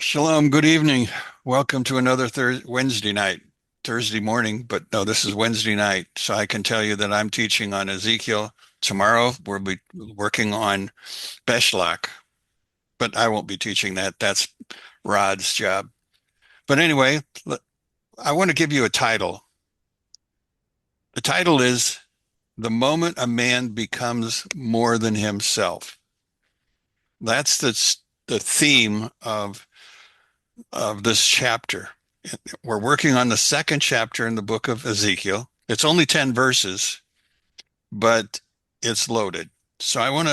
Shalom, good evening. Welcome to another Thursday morning, but no, this is Wednesday night. So I can tell you that I'm teaching on Ezekiel. Tomorrow we'll be working on Beshlach, but I won't be teaching that. That's Rod's job. But anyway, I want to give you a title. The title is The Moment a Man Becomes More Than Himself. That's the theme of this chapter. We're working on the second chapter in the book of Ezekiel. It's only 10 verses, but it's loaded. So I want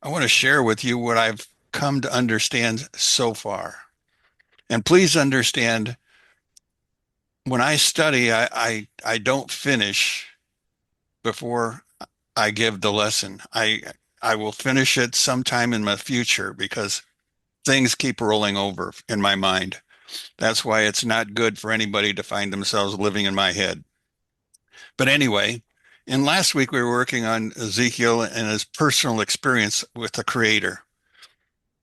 to share with you what I've come to understand so far. And please understand, when I study, I don't finish before I give the lesson. I will finish it sometime in my future because things keep rolling over in my mind. That's why it's not good for anybody to find themselves living in my head. But anyway, in last week we were working on Ezekiel and his personal experience with the Creator.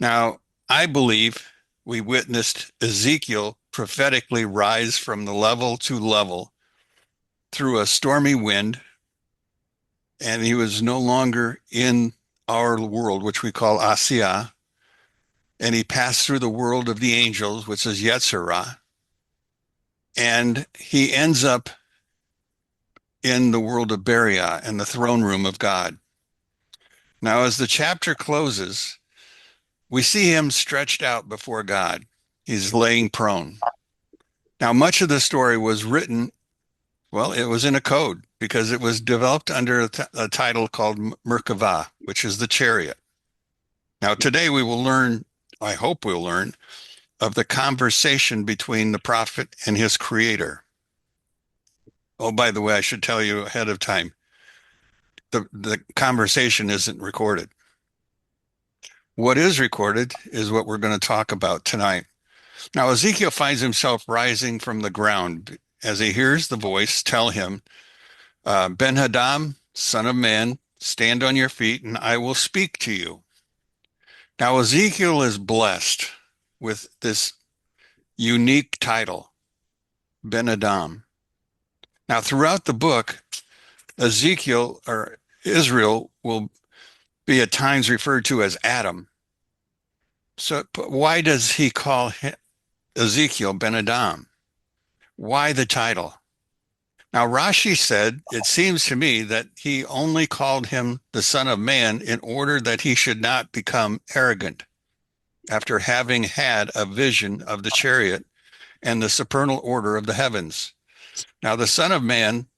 Now, I believe we witnessed Ezekiel prophetically rise from the level to level through a stormy wind, and he was no longer in our world, which we call Asiya, and he passed through the world of the angels, which is Yetzirah, and he ends up in the world of Beria and the throne room of God. Now, as the chapter closes, we see him stretched out before God. He's laying prone. Now, much of the story was written, well, it was in a code because it was developed under a title called Merkavah, which is the chariot. Now, today we will learn, I hope we'll learn, of the conversation between the prophet and his creator. Oh, by the way, I should tell you ahead of time, the conversation isn't recorded. What is recorded is what we're going to talk about tonight. Now, Ezekiel finds himself rising from the ground as he hears the voice tell him, Ben-Hadad, son of man, stand on your feet and I will speak to you. Now, Ezekiel is blessed with this unique title, Ben-Hadad. Now, throughout the book, Ezekiel or Israel will be at times referred to as Adam. So, why does he call Ezekiel Ben-Hadad? Why the title? Now, Rashi said, it seems to me that he only called him the Son of Man in order that he should not become arrogant after having had a vision of the chariot and the supernal order of the heavens. Now, the Son of Man,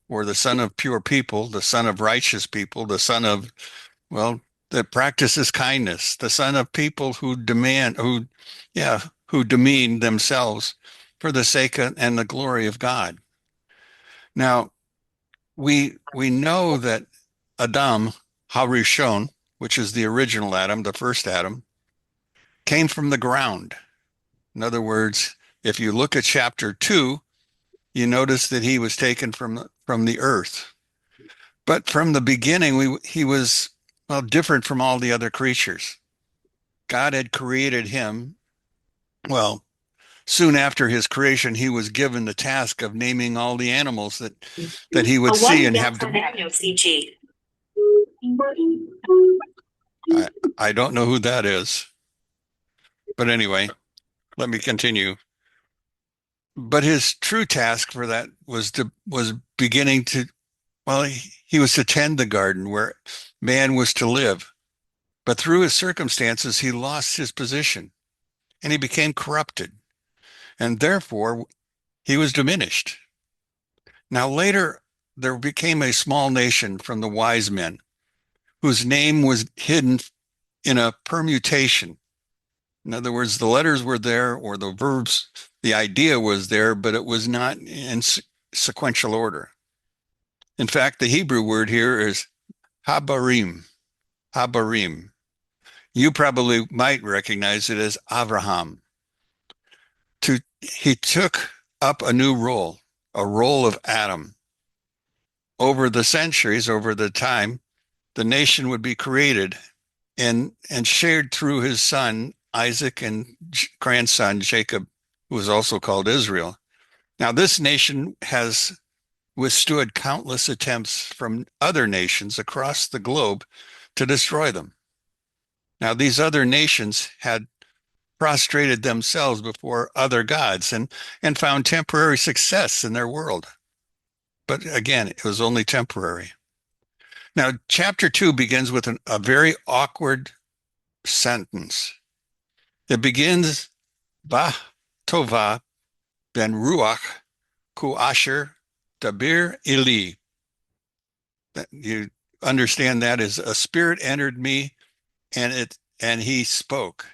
or the Son of pure people, the Son of righteous people, the Son of, well, that practices kindness, the Son of people who demean themselves for the sake of, and the glory of God. Now, we know that Adam Harishon, which is the original Adam, the first Adam, came from the ground. In other words, if you look at chapter 2, you notice that he was taken from the earth. But from the beginning, he was, well, different from all the other creatures. God had created him. Well, soon after his creation, he was given the task of naming all the animals that he would see and have I don't know who that is. But anyway, let me continue. But his true task for that was beginning to, well, he was to tend the garden where man was to live. But through his circumstances, he lost his position and he became corrupted. And therefore, he was diminished. Now, later, there became a small nation from the wise men whose name was hidden in a permutation. In other words, the letters were there or the verbs, the idea was there, but it was not in sequential order. In fact, the Hebrew word here is habarim, habarim. You probably might recognize it as Avraham. He took up a new role, a role of Adam. Over the centuries, over the time, the nation would be created and shared through his son Isaac, and grandson Jacob, who was also called Israel. Now, this nation has withstood countless attempts from other nations across the globe to destroy them. Now, these other nations had prostrated themselves before other gods and found temporary success in their world. But again, it was only temporary. Now, chapter 2 begins with a very awkward sentence. It begins, Bah Tova ben Ruach ku asher dabir ili. You understand that as a spirit entered me and he spoke.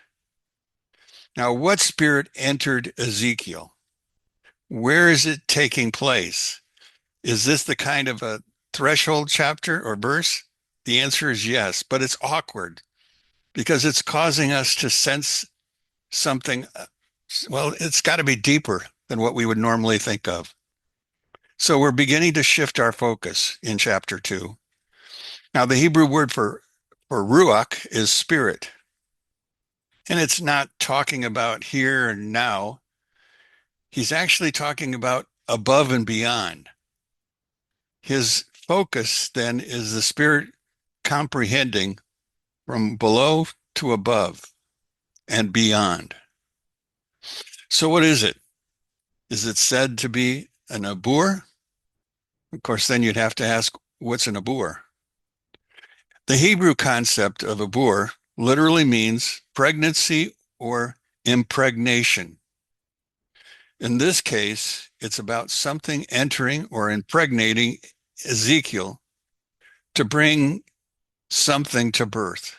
Now, what spirit entered Ezekiel? Where is it taking place? Is this the kind of a threshold chapter or verse? The answer is yes, but it's awkward because it's causing us to sense something. Well, it's got to be deeper than what we would normally think of. So we're beginning to shift our focus in chapter 2. Now, the Hebrew word for ruach is spirit. And it's not talking about here and now. He's actually talking about above and beyond. His focus then is the spirit comprehending from below to above and beyond. So what is it? Is it said to be an abur? Of course, then you'd have to ask, what's an abur? The Hebrew concept of abur literally means pregnancy or impregnation. In this case, it's about something entering or impregnating Ezekiel to bring something to birth.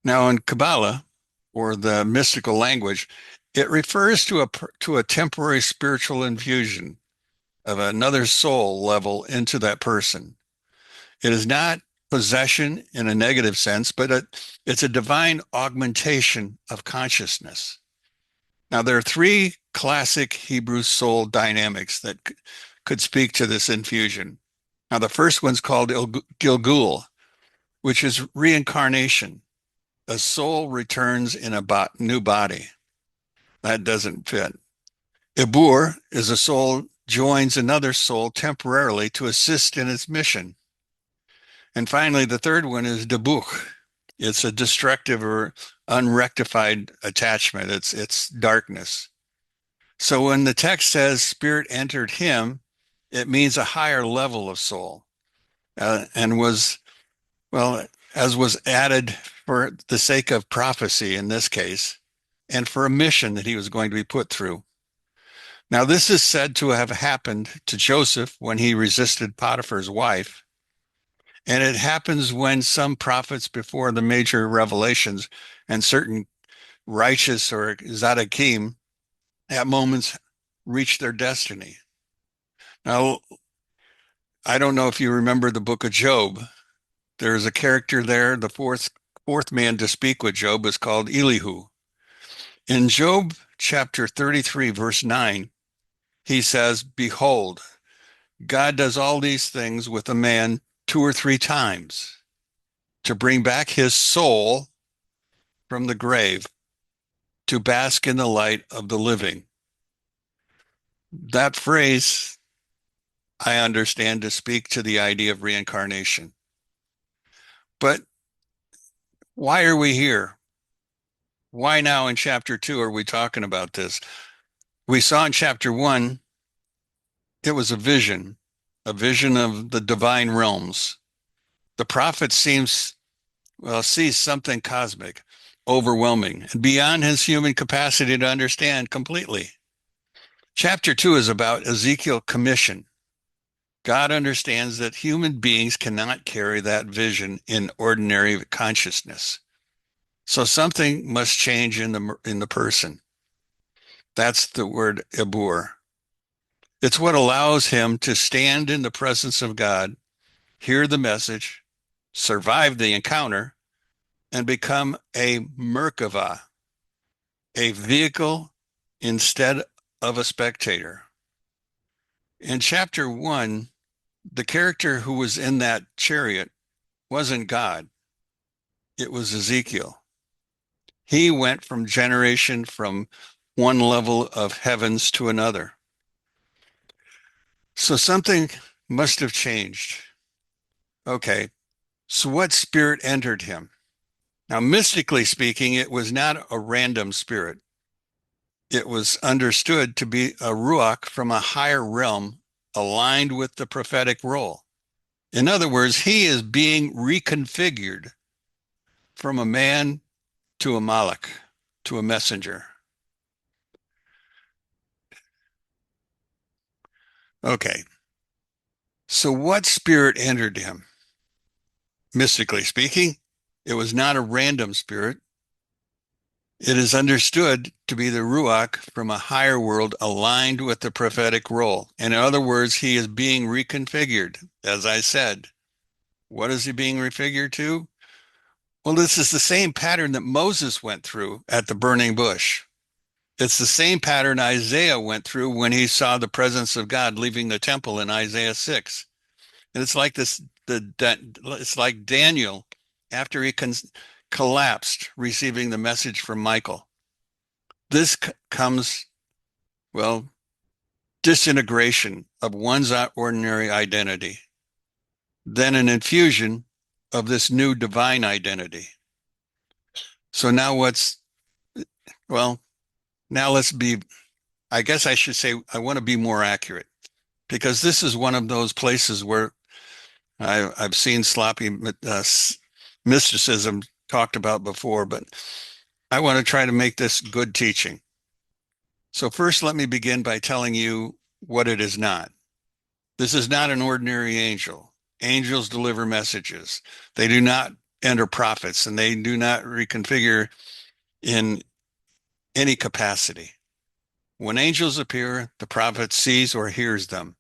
Now, in Kabbalah, or the mystical language, it refers to a temporary spiritual infusion of another soul level into that person. It is not possession in a negative sense, but it's a divine augmentation of consciousness. Now, there are three classic Hebrew soul dynamics that could speak to this infusion. Now, the first one's called Gilgul, which is reincarnation. A soul returns in a new body. That doesn't fit. Ibur is a soul joins another soul temporarily to assist in its mission. And finally, the third one is Debuch. It's a destructive or unrectified attachment. It's darkness. So when the text says spirit entered him, it means a higher level of soul, and was, well, as was added for the sake of prophecy in this case, and for a mission that he was going to be put through. Now, this is said to have happened to Joseph when he resisted Potiphar's wife. And it happens when some prophets before the major revelations and certain righteous or tzaddikim at moments reach their destiny. Now, I don't know if you remember the book of Job. There's a character there. The fourth man to speak with Job is called Elihu. In Job chapter 33, verse 9, he says, Behold, God does all these things with a man 2 or 3 times to bring back his soul from the grave to bask in the light of the living. That phrase, I understand to speak to the idea of reincarnation. But why are we here? Why now in chapter 2 are we talking about this? We saw in chapter 1, it was a vision of the divine realms. The prophet sees something cosmic, overwhelming, and beyond his human capacity to understand completely. Chapter 2 is about Ezekiel's commission. God understands that human beings cannot carry that vision in ordinary consciousness. So something must change in the person. That's the word Ebur. It's what allows him to stand in the presence of God, hear the message, survive the encounter, and become a Merkava, a vehicle instead of a spectator. In chapter 1, the character who was in that chariot wasn't God. It was Ezekiel. He went from generation from one level of heavens to another. So something must have changed. Okay, so what spirit entered him? Now, mystically speaking, it was not a random spirit. It was understood to be a ruach from a higher realm aligned with the prophetic role. In other words, he is being reconfigured from a man to a malach, to a messenger. Okay, so what spirit entered him? Mystically speaking, it was not a random spirit. It is understood to be the Ruach from a higher world aligned with the prophetic role. In other words, he is being reconfigured. As I said, what is he being refigured to? Well, this is the same pattern that Moses went through at the burning bush. It's the same pattern Isaiah went through when he saw the presence of God leaving the temple in Isaiah 6. And it's like this, it's like Daniel after he collapsed, receiving the message from Michael. This comes, well, disintegration of one's ordinary identity, then an infusion of this new divine identity. So now well, now let's be, I guess I should say, I want to be more accurate because this is one of those places where I've seen sloppy mysticism talked about before, but I want to try to make this good teaching. So first, let me begin by telling you what it is not. This is not an ordinary angel. Angels deliver messages. They do not enter prophets, and they do not reconfigure in any capacity. When angels appear, the prophet sees or hears them,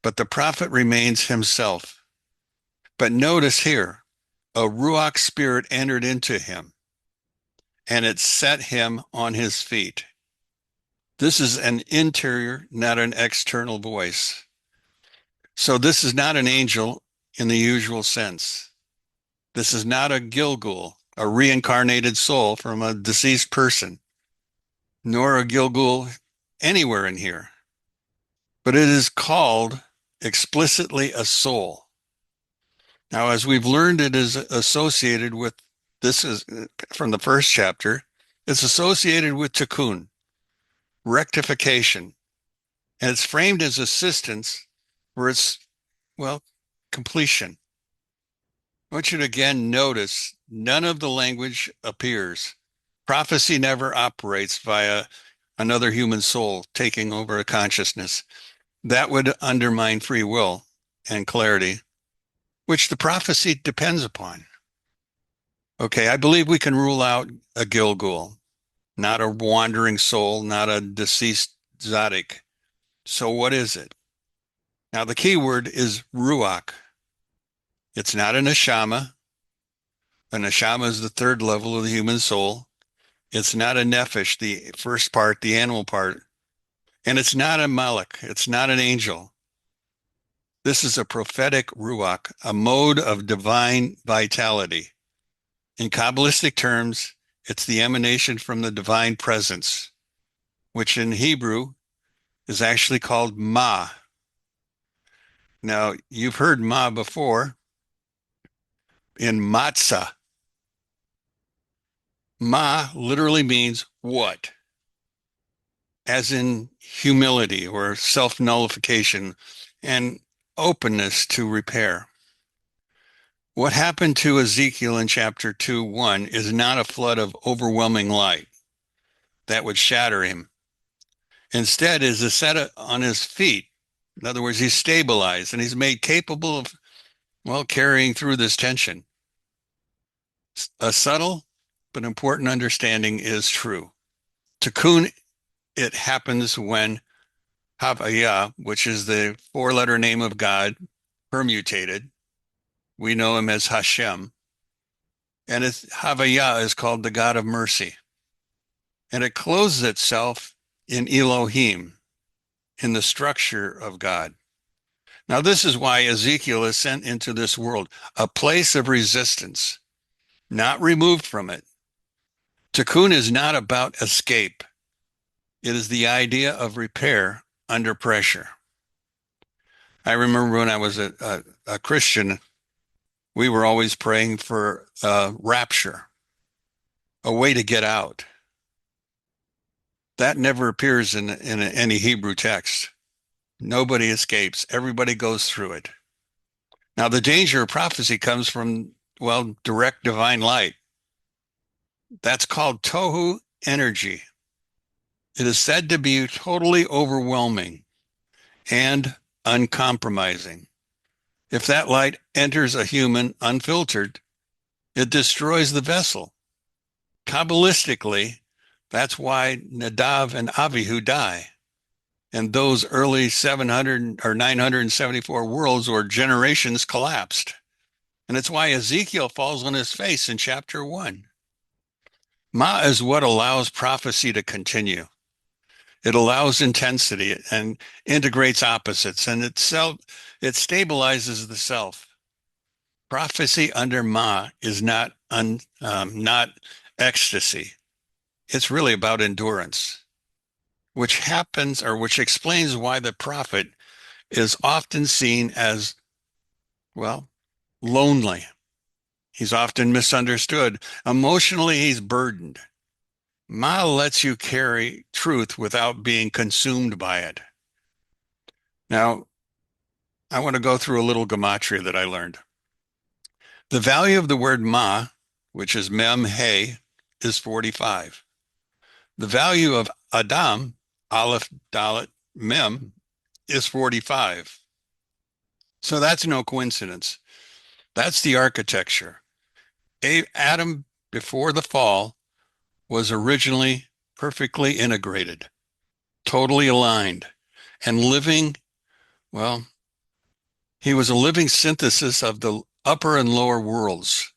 but the prophet remains himself. But notice here, a Ruach spirit entered into him, and it set him on his feet. This is an interior, not an external voice. So this is not an angel in the usual sense. This is not a Gilgul, a reincarnated soul from a deceased person, nor a Gilgul anywhere in here. But it is called explicitly a soul. Now, as we've learned, it is associated with, this is from the first chapter, it's associated with tikkun, rectification, and it's framed as assistance where it's, well, completion. I want you to again notice none of the language appears. Prophecy never operates via another human soul taking over a consciousness. That would undermine free will and clarity, which the prophecy depends upon. Okay, I believe we can rule out a Gilgul, not a wandering soul, not a deceased Zaddik. So what is it? Now the key word is Ruach. It's not a neshama. A neshama is the third level of the human soul. It's not a nephesh, the first part, the animal part. And it's not a malach. It's not an angel. This is a prophetic ruach, a mode of divine vitality. In Kabbalistic terms, it's the emanation from the divine presence, which in Hebrew is actually called Ma. Now, you've heard Ma before in matzah. Ma literally means what? As in humility or self-nullification and openness to repair. What happened to Ezekiel in chapter 2:1 is not a flood of overwhelming light that would shatter him. Instead, is a set on his feet. In other words, he's stabilized and he's made capable of, well, carrying through this tension. A subtle but important understanding is true. Tikkun, it happens when Havaya, which is the four-letter name of God, permutated. We know him as Hashem. And Havaya is called the God of mercy. And it clothes itself in Elohim, in the structure of God. Now, this is why Ezekiel is sent into this world, a place of resistance, not removed from it, Tikkun is not about escape. It is the idea of repair under pressure. I remember when I was a Christian, we were always praying for rapture, a way to get out. That never appears in any Hebrew text. Nobody escapes. Everybody goes through it. Now, the danger of prophecy comes from, well, direct divine light. That's called tohu energy. It is said to be totally overwhelming and uncompromising. If that light enters a human unfiltered, it destroys the vessel. Kabbalistically, that's why Nadav and Avihu die. And those early 700 or 974 worlds or generations collapsed. And it's why Ezekiel falls on his face in chapter 1. Ma is what allows prophecy to continue. It allows intensity and integrates opposites, and it stabilizes the self. Prophecy under Ma is not ecstasy. It's really about endurance, which explains why the prophet is often seen as, well, lonely. He's often misunderstood. Emotionally, he's burdened. Ma lets you carry truth without being consumed by it. Now, I want to go through a little gematria that I learned. The value of the word ma, which is mem he, is 45. The value of Adam, aleph dalet mem, is 45. So that's no coincidence. That's the architecture. Adam, before the fall, was originally perfectly integrated, totally aligned, and living, well, he was a living synthesis of the upper and lower worlds,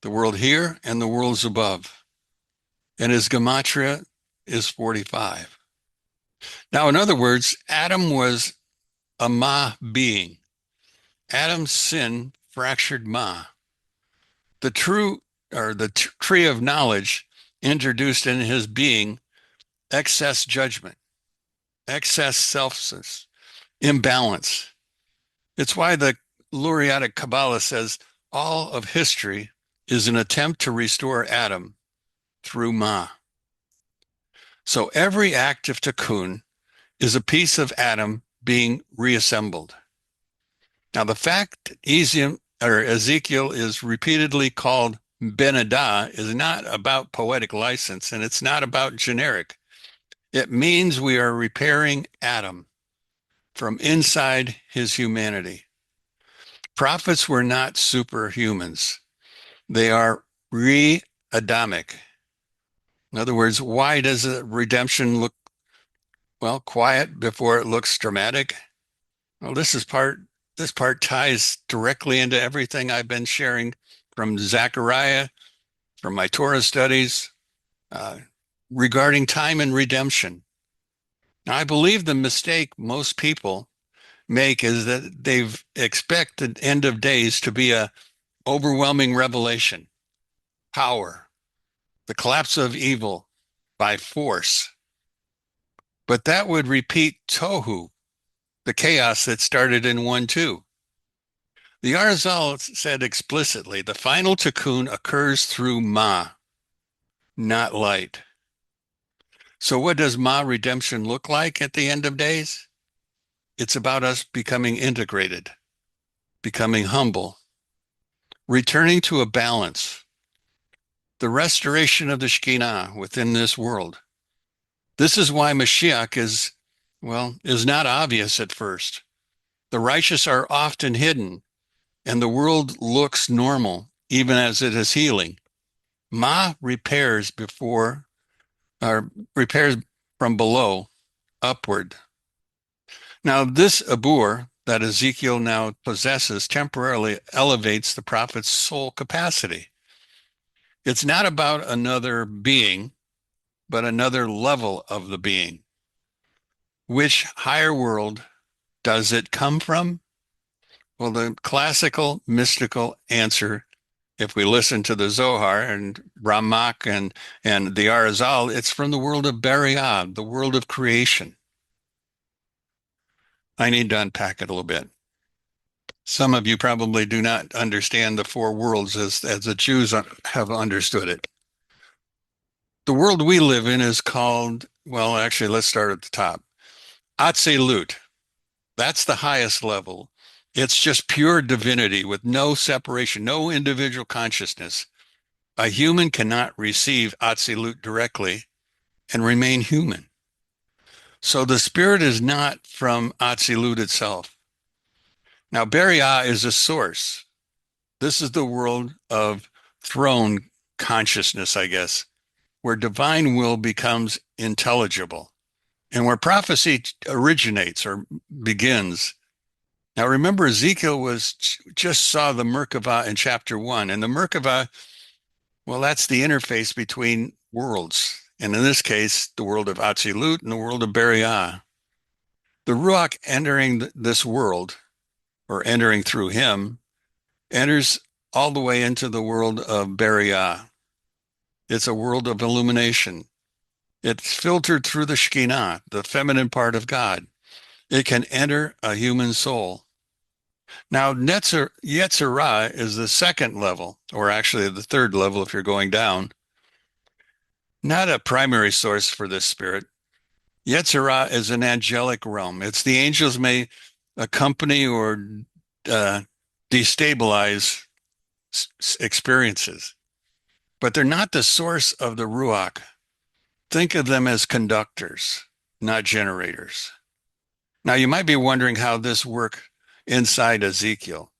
the world here and the worlds above. And his gematria is 45. Now, in other words, Adam was a Ma being. Adam's sin fractured Ma. The tree of knowledge introduced in his being excess judgment, excess selfishness, imbalance. It's why the Luriatic Kabbalah says all of history is an attempt to restore Adam through Ma. So every act of tikkun is a piece of Adam being reassembled. Now, the fact Ezekiel is repeatedly called Ben Adah is not about poetic license, and it's not about generic. It means we are repairing Adam from inside his humanity. Prophets were not superhumans. They are re-Adamic. In other words, why does a redemption look, well, quiet before it looks dramatic? Well, this part ties directly into everything I've been sharing from Zechariah, from my Torah studies, uh, regarding time and redemption. Now, I believe the mistake most people make is that they've expected end of days to be a overwhelming revelation, power, the collapse of evil by force. But that would repeat tohu, the chaos that started in 1-2. The Arizal said explicitly, the final tikkun occurs through Ma, not light. So what does Ma redemption look like at the end of days? It's about us becoming integrated, becoming humble, returning to a balance, the restoration of the Shekinah within this world. This is why Mashiach is not obvious at first. The righteous are often hidden, and the world looks normal, even as it is healing. Ma repairs repairs from below upward. Now, this abur that Ezekiel now possesses temporarily elevates the prophet's soul capacity. It's not about another being, but another level of the being. Which higher world does it come from? Well, the classical mystical answer If we listen to the Zohar and Ramak and the Arizal, it's from the world of Beriah, the world of creation. I need to unpack it a little bit. Some of you probably do not understand the four worlds as the Jews have understood it. The world we live in is called, well, actually, let's start at the top. Atzilut. That's the highest level. It's just pure divinity with no separation, no individual consciousness. A human cannot receive Atzilut directly and remain human. So the spirit is not from Atzilut itself. Now, Beriah is a source. This is the world of throne consciousness, I guess, where divine will becomes intelligible and where prophecy originates or begins. Now, remember, Ezekiel just saw the Merkavah in chapter 1, and the Merkavah, well, that's the interface between worlds, and in this case, the world of Atzilut and the world of Beriah. The Ruach entering this world, or entering through him, enters all the way into the world of Beriah. It's a world of illumination. It's filtered through the Shekinah, the feminine part of God. It can enter a human soul. Now, Yetzirah is the second level, or actually the third level if you're going down. Not a primary source for this spirit. Yetzirah is an angelic realm. It's the angels may accompany or uh, destabilize experiences, but they're not the source of the Ruach. Think of them as conductors, not generators. Now, you might be wondering how this works inside Ezekiel.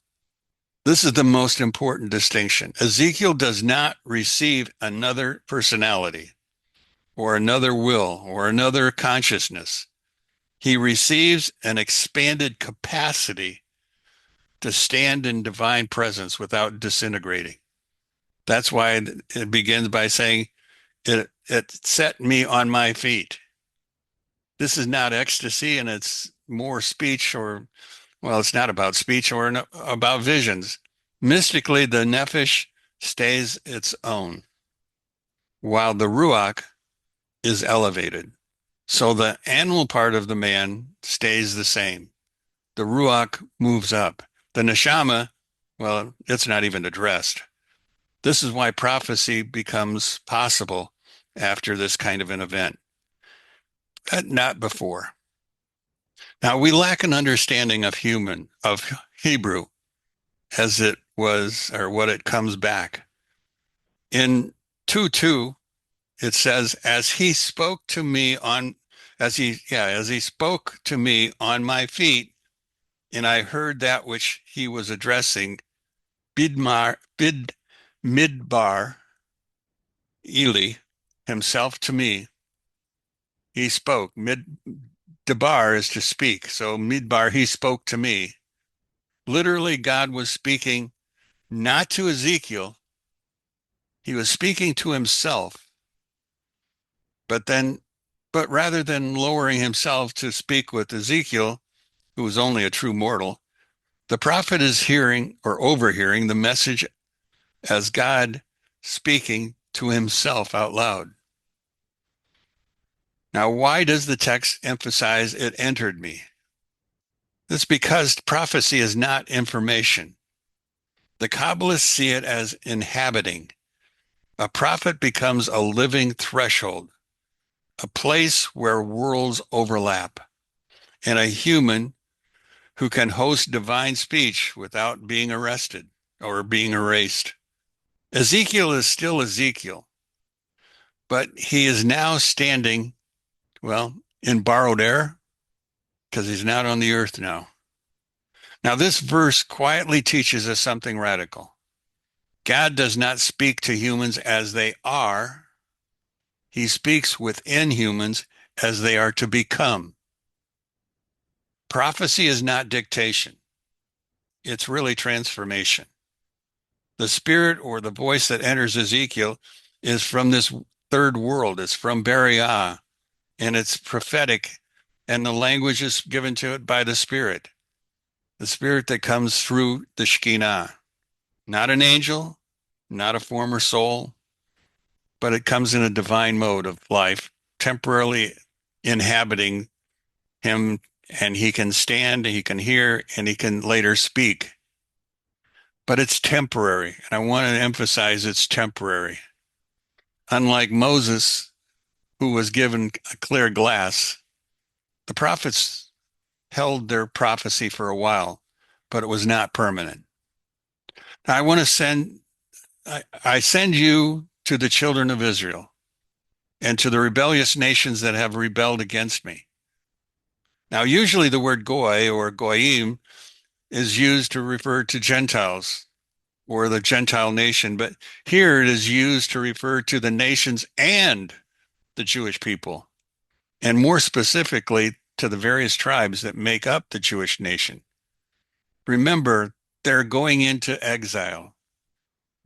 This is the most important distinction. Ezekiel does not receive another personality or another will or another consciousness. He receives an expanded capacity to stand in divine presence without disintegrating. That's why it begins by saying, it set me on my feet. This is not ecstasy, and it's more speech or, well, it's not about speech or about visions. Mystically, the nephesh stays its own, while the ruach is elevated. So the animal part of the man stays the same. The ruach moves up. The neshama, well, it's not even addressed. This is why prophecy becomes possible after this kind of an event, not before. Now, we lack an understanding of Hebrew as it was, or what it comes back. In 2:2, it says, as he spoke to me as he spoke to me on my feet, and I heard that which he was addressing, Midbar, Eli, himself to me, he spoke. Debar is to speak. So Midbar, he spoke to me. Literally, God was speaking not to Ezekiel. He was speaking to himself. But rather than lowering himself to speak with Ezekiel, who was only a true mortal, the prophet is hearing or overhearing the message as God speaking to himself out loud. Now, why does the text emphasize it entered me? It's because prophecy is not information. The Kabbalists see it as inhabiting. A prophet becomes a living threshold, a place where worlds overlap, and a human who can host divine speech without being arrested or being erased. Ezekiel is still Ezekiel, but he is now standing, well, in borrowed air because he's not on the earth now. Now, this verse quietly teaches us something radical. God does not speak to humans as they are. He speaks within humans as they are to become. Prophecy is not dictation. It's really transformation. The spirit or the voice that enters Ezekiel is from this third world. It's from Beriah, and it's prophetic, and the language is given to it by the spirit that comes through the Shekinah. Not an angel, not a former soul, but it comes in a divine mode of life, temporarily inhabiting him, and he can stand, he can hear, and he can later speak. But it's temporary, and I want to emphasize it's temporary. Unlike Moses, who was given a clear glass, the prophets held their prophecy for a while, but it was not permanent. Now, I send you to the children of Israel and to the rebellious nations that have rebelled against me. Now, usually the word goy or goyim is used to refer to Gentiles or the Gentile nation, but here it is used to refer to the nations and the Jewish people, and more specifically to the various tribes that make up the Jewish nation. Remember, they're going into exile.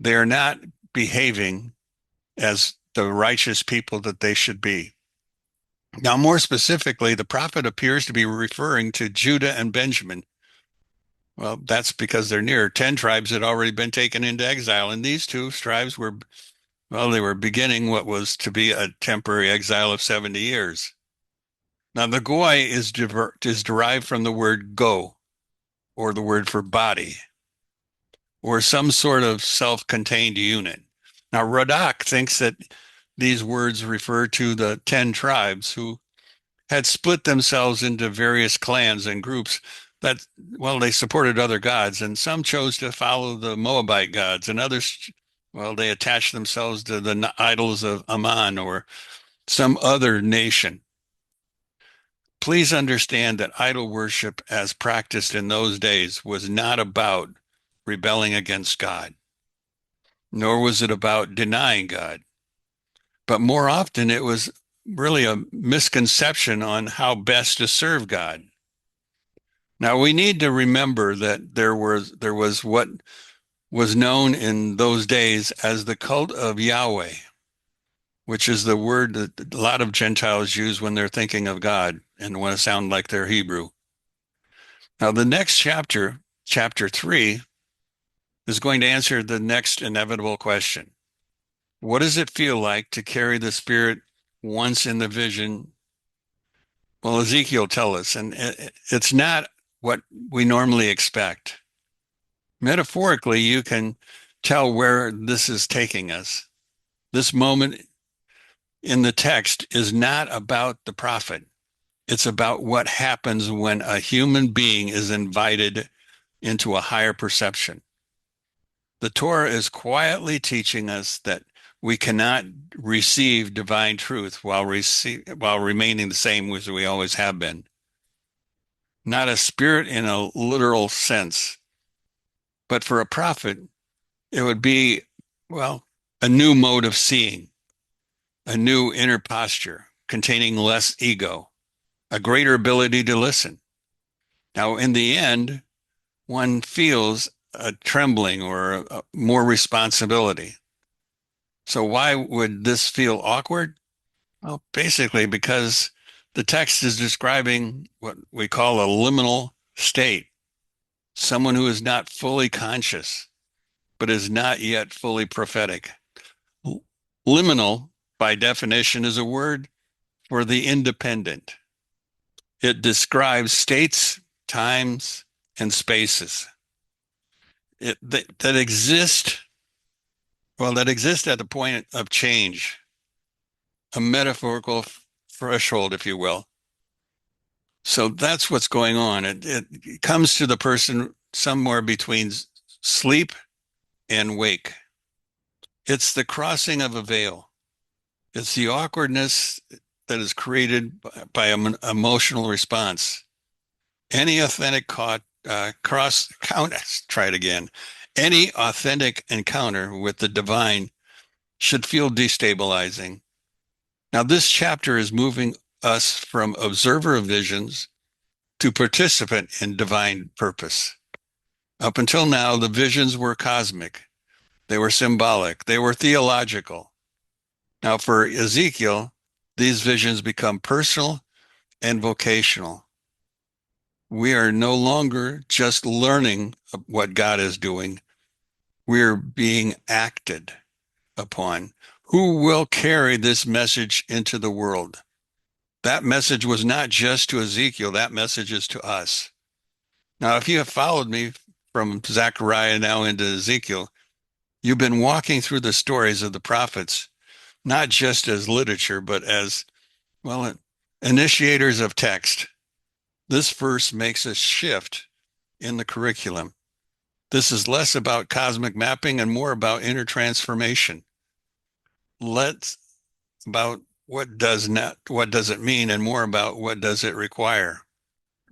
They are not behaving as the righteous people that they should be. Now, more specifically, the prophet appears to be referring to Judah and Benjamin. Well, that's because they're near. 10 tribes had already been taken into exile, and these two tribes were, well, they were beginning what was to be a temporary exile of 70 years. Now, the goy is derived from the word go, or the word for body, or some sort of self-contained unit. Now, Radak thinks that these words refer to the 10 tribes who had split themselves into various clans and groups that, well, they supported other gods, and some chose to follow the Moabite gods, and others, well, they attached themselves to the idols of Ammon or some other nation. Please understand that idol worship as practiced in those days was not about rebelling against God, nor was it about denying God, but more often it was really a misconception on how best to serve God. Now we need to remember that there was what was known in those days as the cult of Yahweh, which is the word that a lot of Gentiles use when they're thinking of God and want to sound like they're Hebrew. Now the next chapter, chapter 3, is going to answer the next inevitable question. What does it feel like to carry the Spirit once in the vision? Well, Ezekiel tells us, and it's not what we normally expect. Metaphorically, you can tell where this is taking us. This moment in the text is not about the prophet. It's about what happens when a human being is invited into a higher perception. The Torah is quietly teaching us that we cannot receive divine truth while remaining the same as we always have been. Not a spirit in a literal sense, but for a prophet, it would be, well, a new mode of seeing, a new inner posture containing less ego, a greater ability to listen. Now, in the end, one feels a trembling or more responsibility. So why would this feel awkward? Well, basically because the text is describing what we call a liminal state, someone who is not fully conscious, but is not yet fully prophetic. Liminal, by definition, is a word for the independent. It describes states, times, and spaces that exist, well, that exist at the point of change, a metaphorical threshold, if you will. So that's what's going on. It comes to the person somewhere between sleep and wake. It's the crossing of a veil. It's the awkwardness that is created by an emotional response. Any authentic try it again. Any authentic encounter with the divine should feel destabilizing. Now, this chapter is moving us from observer of visions to participant in divine purpose. Up until now, the visions were cosmic, they were symbolic, they were theological. Now, for Ezekiel, these visions become personal and vocational. We are no longer just learning what God is doing, We're being acted upon. Who will carry this message into the world? That message was not just to Ezekiel, that message is to us. Now, if you have followed me from Zechariah now into Ezekiel, you've been walking through the stories of the prophets, not just as literature, but as, well, initiators of text. This verse makes a shift in the curriculum. This is less about cosmic mapping and more about inner transformation. Less about what does it mean, and more about what does it require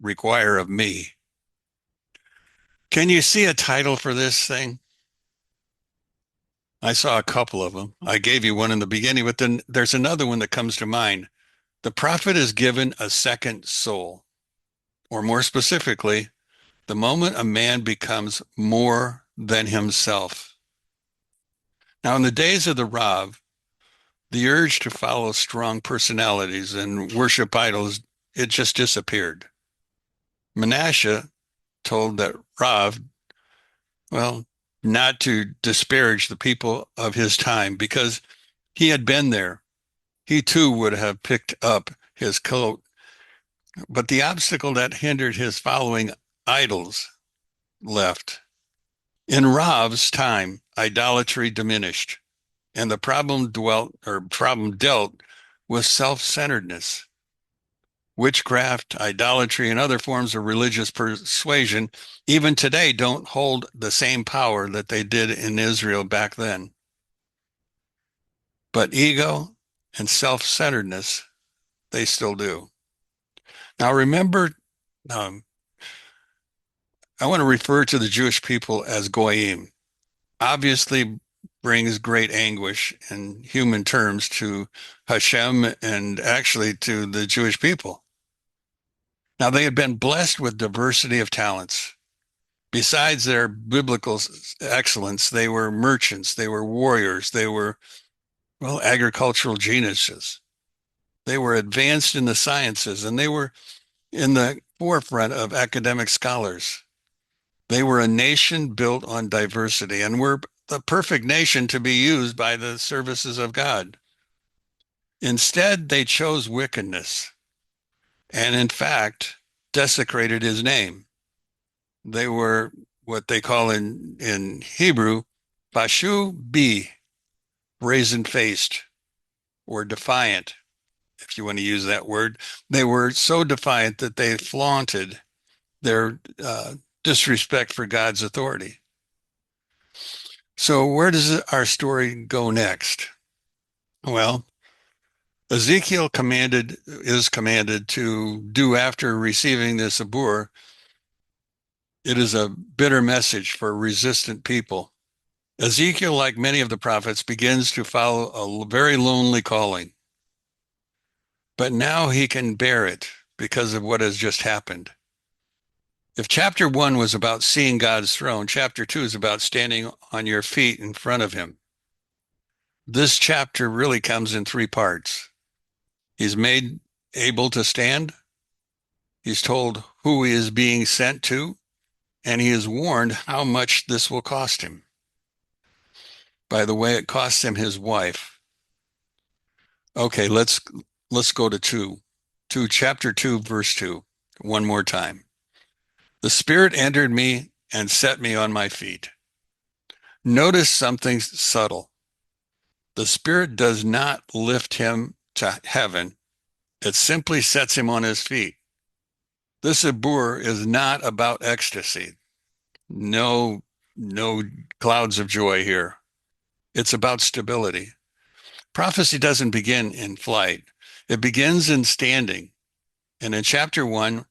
of me. Can you see a title for this thing? I saw a couple of them. I gave you one in the beginning, but then there's another one that comes to mind. The prophet is given a second soul, or more specifically, the moment a man becomes more than himself. Now, in the days of the Rav, the urge to follow strong personalities and worship idols, it just disappeared. Menashe told that Rav, well, not to disparage the people of his time because he had been there. He too would have picked up his coat. But the obstacle that hindered his following idols left. In Rav's time, idolatry diminished, and the problem dealt with self-centeredness. Witchcraft, idolatry, and other forms of religious persuasion, even today, don't hold the same power that they did in Israel back then. But ego and self-centeredness, they still do. Now, remember, um, I want to refer to the Jewish people as goyim. Obviously, brings great anguish in human terms to Hashem and actually to the Jewish people. Now, they had been blessed with diversity of talents. Besides their biblical excellence, they were merchants, they were warriors, they were, well, agricultural geniuses. They were advanced in the sciences, and they were in the forefront of academic scholars. They were a nation built on diversity and were the perfect nation to be used by the services of God. Instead, they chose wickedness and, in fact, desecrated his name. They were what they call in Hebrew, bashu bi, brazen-faced or defiant, if you want to use that word. They were so defiant that they flaunted their disrespect for God's authority. So where does our story go next? Well, Ezekiel is commanded to do after receiving this abur. It is a bitter message for resistant people. Ezekiel, like many of the prophets, begins to follow a very lonely calling. But now he can bear it because of what has just happened. If chapter 1 was about seeing God's throne, chapter 2 is about standing on your feet in front of him. This chapter really comes in 3 parts. He's made able to stand. He's told who he is being sent to, and he is warned how much this will cost him. By the way, it costs him his wife. Okay, let's go to chapter 2, verse 2, one more time. The Spirit entered me and set me on my feet. Notice something subtle. The Spirit does not lift him to heaven. It simply sets him on his feet. This abur is not about ecstasy. No clouds of joy here. It's about stability. Prophecy doesn't begin in flight. It begins in standing. And in chapter 1,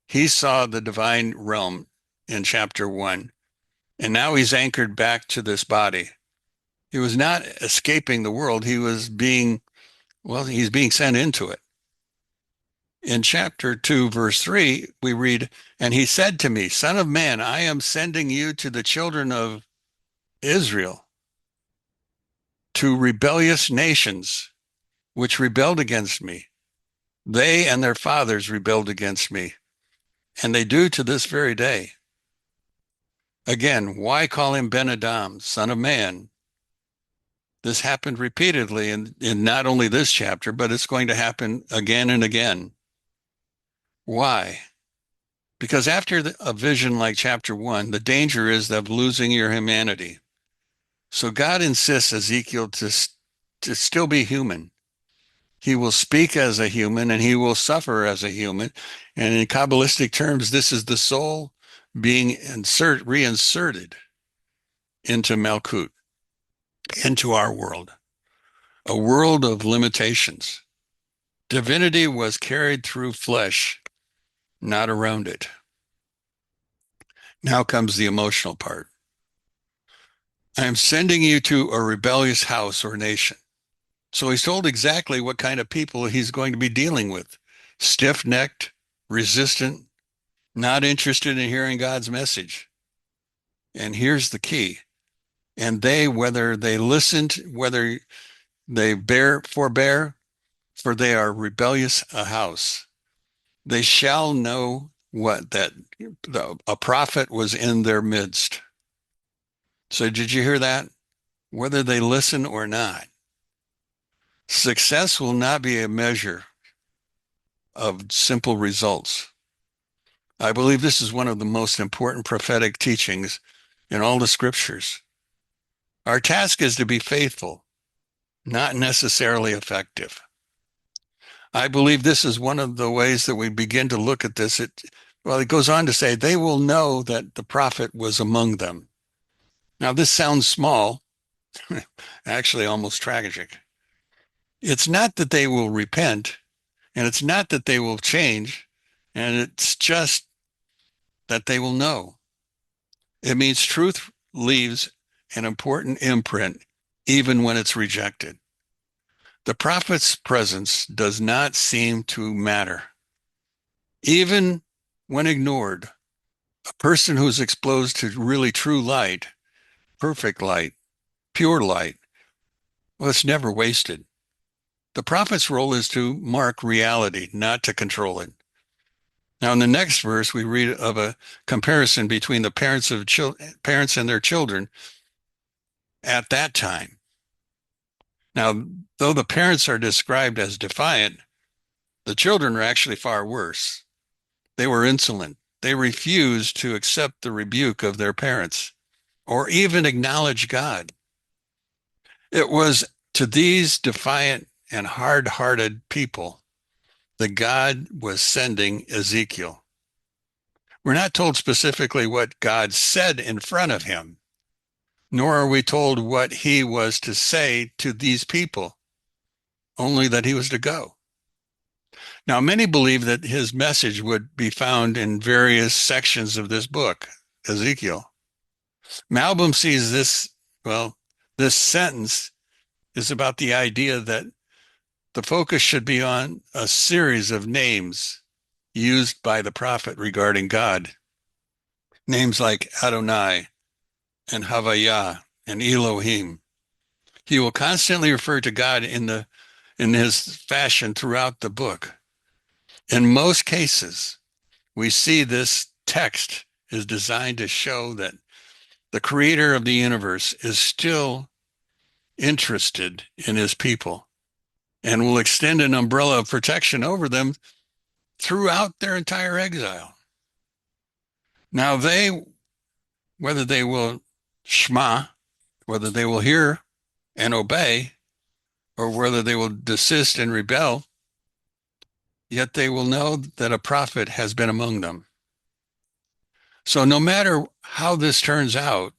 he saw the divine realm in chapter 1. And now he's anchored back to this body. He was not escaping the world. He's being sent into it. In chapter 2, verse 3, we read, "And he said to me, Son of man, I am sending you to the children of Israel, to rebellious nations, which rebelled against me. They and their fathers rebelled against me, and they do to this very day. Again, why call him Ben Adam, son of man? This happened repeatedly in not only this chapter, but it's going to happen again and again. Why? Because after a vision like chapter one, the danger is of losing your humanity. So God insists Ezekiel to still be human. He will speak as a human and he will suffer as a human. And in Kabbalistic terms, this is the soul being reinserted into Malkut, into our world, a world of limitations. Divinity was carried through flesh, not around it. Now comes the emotional part. I am sending you to a rebellious house or nation. So he's told exactly what kind of people he's going to be dealing with. Stiff-necked, resistant, not interested in hearing God's message. And here's the key. And they, whether they listened, whether they forbear, for they are rebellious a house. They shall know what that a prophet was in their midst. So did you hear that? Whether they listen or not. Success will not be a measure of simple results. I believe this is one of the most important prophetic teachings in all the scriptures. Our task is to be faithful, not necessarily effective. I believe this is one of the ways that we begin to look at this. It goes on to say, they will know that the prophet was among them. Now, this sounds small, actually almost tragic. It's not that they will repent, and it's not that they will change, and it's just that they will know. It means truth leaves an important imprint even when it's rejected. The prophet's presence does not seem to matter. Even when ignored, a person who's exposed to really true light, perfect light, pure light, well, it's never wasted. The prophet's role is to mark reality, not to control it. Now, in the next verse, we read of a comparison between the parents and their children at that time. Now, though the parents are described as defiant, the children are actually far worse. They were insolent. They refused to accept the rebuke of their parents or even acknowledge God. It was to these defiant and hard-hearted people that God was sending Ezekiel. We're not told specifically what God said in front of him, nor are we told what he was to say to these people, only that he was to go. Now, many believe that his message would be found in various sections of this book, Ezekiel. Malbim sees this sentence is about the idea that the focus should be on a series of names used by the prophet regarding God. Names like Adonai and Havayah and Elohim. He will constantly refer to God in his fashion throughout the book. In most cases, we see this text is designed to show that the creator of the universe is still interested in his people and will extend an umbrella of protection over them throughout their entire exile. Now, whether they will shema, whether they will hear and obey, or whether they will desist and rebel, yet they will know that a prophet has been among them. So no matter how this turns out,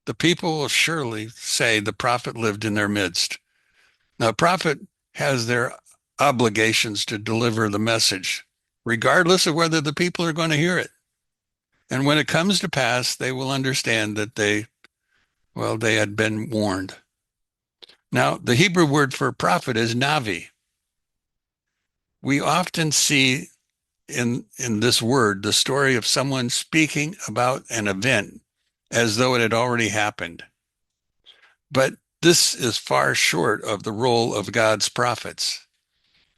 the people will surely say the prophet lived in their midst. Now, a prophet has their obligations to deliver the message, regardless of whether the people are going to hear it. And when it comes to pass, they will understand that they had been warned. Now, the Hebrew word for prophet is navi. We often see in this word the story of someone speaking about an event as though it had already happened. But this is far short of the role of God's prophets.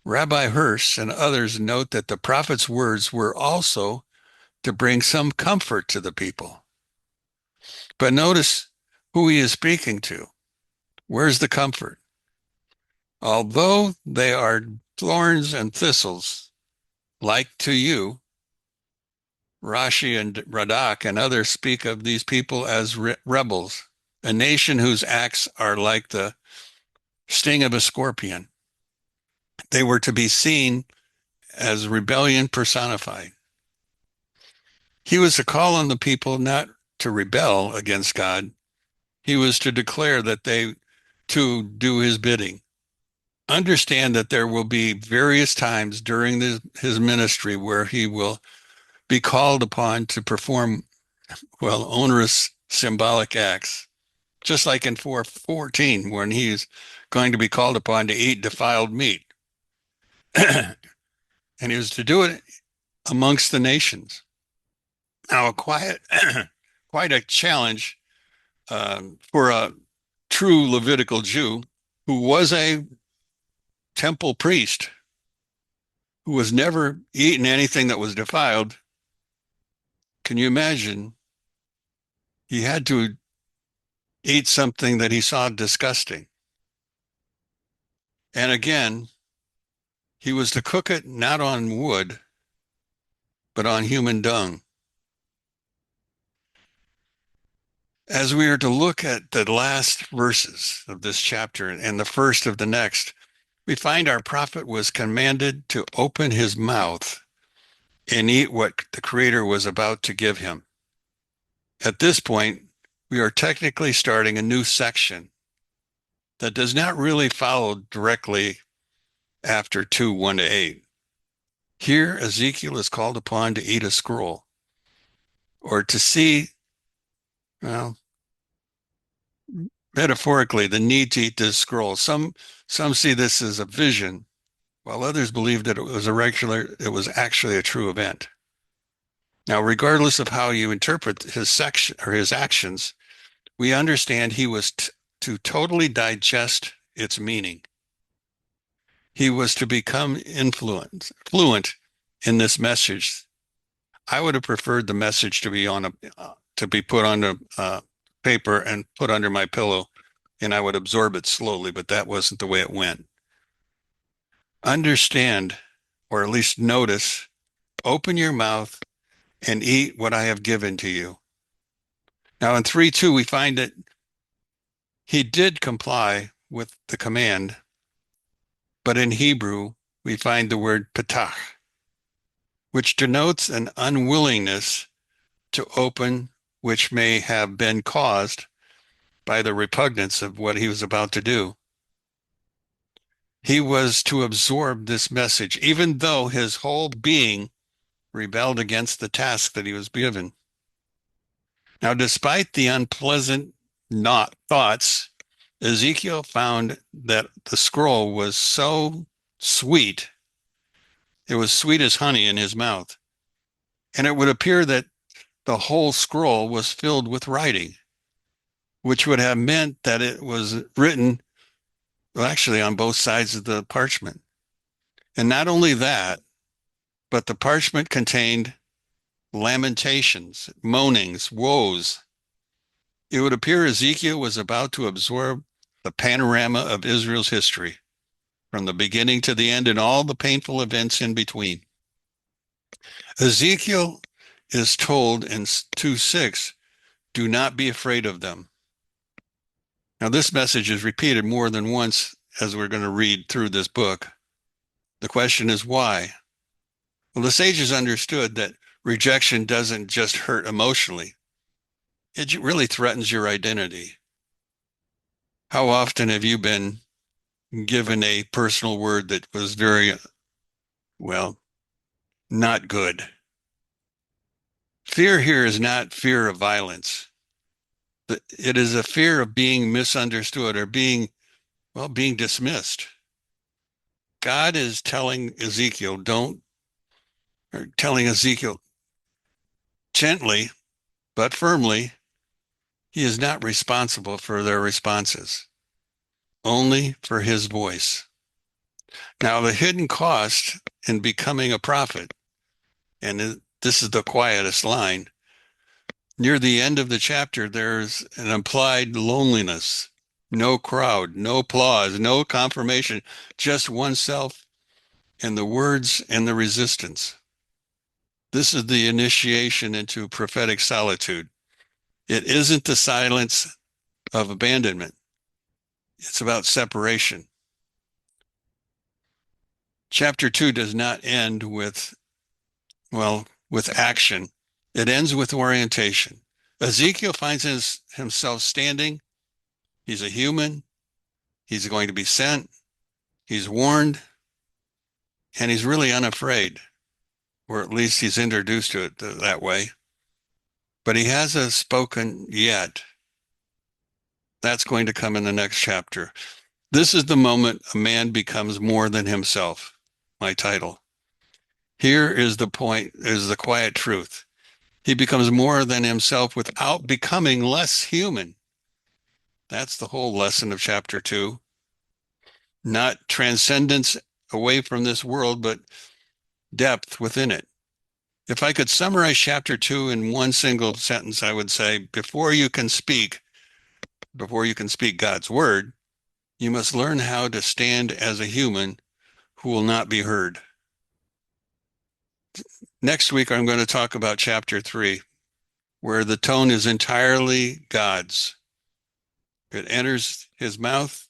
Rabbi Hirsch and others note that the prophet's words were also to bring some comfort to the people. But notice who he is speaking to. Where's the comfort? Although they are thorns and thistles, like to you, Rashi and Radak and others speak of these people as rebels, a nation whose acts are like the sting of a scorpion. They were to be seen as rebellion personified. He was to call on the people not to rebel against God. He was to declare that they too do his bidding. Understand that there will be various times during his ministry where he will be called upon to perform, well, onerous symbolic acts, just like in 4:14 when he's going to be called upon to eat defiled meat. And he was to do it amongst the nations. Now, quite a challenge for a true Levitical Jew who was a temple priest, who was never eaten anything that was defiled. Can you imagine? He had to eat something that he saw disgusting. And again, he was to cook it not on wood, but on human dung. As we are to look at the last verses of this chapter and the first of the next, we find our prophet was commanded to open his mouth and eat what the Creator was about to give him. At this point, we are technically starting a new section that does not really follow directly after 2:1-8. Here, Ezekiel is called upon to eat a scroll or to see, well, metaphorically, the need to eat this scroll. Some see this as a vision, while others believe that it was actually a true event. Now, regardless of how you interpret his section or his actions, we understand he was to totally digest its meaning. He was to become fluent in this message. I would have preferred the message to be to be put on a paper and put under my pillow, and I would absorb it slowly, but that wasn't the way it went. Understand, or at least notice, open your mouth and eat what I have given to you. Now in 3:2, we find that he did comply with the command, but in Hebrew, we find the word petach, which denotes an unwillingness to open, which may have been caused by the repugnance of what he was about to do. He was to absorb this message, even though his whole being rebelled against the task that he was given. Now, despite the unpleasant not thoughts, Ezekiel found that the scroll was so sweet, it was sweet as honey in his mouth. And it would appear that the whole scroll was filled with writing, which would have meant that it was written, well, actually on both sides of the parchment. And not only that, but the parchment contained lamentations, moanings, woes. It would appear Ezekiel was about to absorb the panorama of Israel's history, from the beginning to the end and all the painful events in between. Ezekiel is told in 2:6, do not be afraid of them. Now, this message is repeated more than once as we're going to read through this book. The question is why? Well, the sages understood that rejection doesn't just hurt emotionally. It really threatens your identity. How often have you been given a personal word that was very, well, not good? Fear here is not fear of violence. It is a fear of being misunderstood or being dismissed. God is telling Ezekiel, telling Ezekiel gently but firmly, he is not responsible for their responses, only for his voice. Now, the hidden cost in becoming a prophet, and this is the quietest line, Near the end of the chapter, there's an implied loneliness. No crowd, no applause, no confirmation, just oneself and the words and the resistance. This is the initiation into prophetic solitude. It isn't the silence of abandonment. It's about separation. Chapter 2 does not end with, well, with action. It ends with orientation. Ezekiel finds himself standing. He's a human. He's going to be sent. He's warned, and he's really unafraid, or at least he's introduced to it that way. But he hasn't spoken yet. That's going to come in the next chapter. This is the moment a man becomes more than himself. My title. Here is the point, is the quiet truth. He becomes more than himself without becoming less human. That's the whole lesson of chapter 2. Not transcendence away from this world, but depth within it. If I could summarize chapter 2 in one single sentence, I would say, before you can speak God's word, you must learn how to stand as a human who will not be heard. Next week, I'm going to talk about chapter 3, where the tone is entirely God's. It enters his mouth,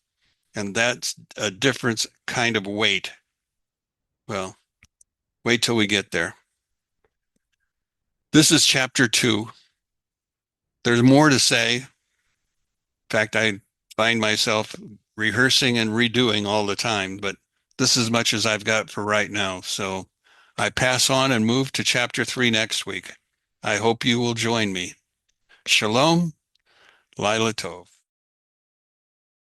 and that's a different kind of weight. Well, wait till we get there. This is chapter 2. There's more to say. In fact, I find myself rehearsing and redoing all the time, but this is as much as I've got for right now. So I pass on and move to chapter 3 next week. I hope you will join me. Shalom, Laila Tov.